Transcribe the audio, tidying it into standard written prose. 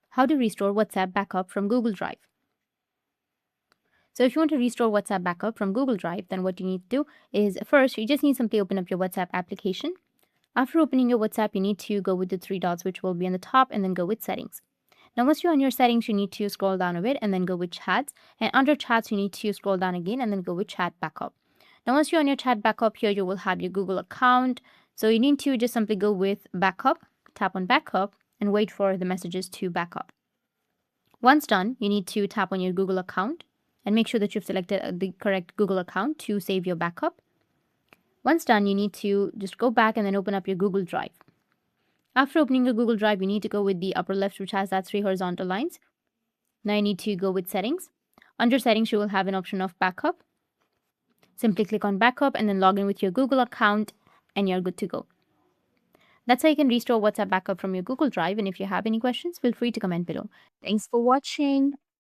How to restore WhatsApp backup from Google Drive. So if you want to restore WhatsApp backup from Google Drive, then what you need to do is first, you just need to simply open up your WhatsApp application. After opening your WhatsApp, you need to go with the three dots, which will be on the top, and then go with settings. Now, once you're on your settings, you need to scroll down a bit and then go with chats. And under chats, you need to scroll down again and then go with chat backup. Now, once you're on your chat backup here, you will have your Google account. So you need to just simply go with backup, tap on backup, and wait for the messages to back up. Once done, you need to tap on your Google account and make sure that you've selected the correct Google account to save your backup. Once done, you need to just go back and then open up your Google Drive. After opening your Google Drive, you need to go with the upper left, which has that three horizontal lines. Now you need to go with settings. Under settings, you will have an option of backup. Simply click on backup and then log in with your Google account and you're good to go. That's how you can restore WhatsApp backup from your Google Drive. And if you have any questions, feel free to comment below. Thanks for watching.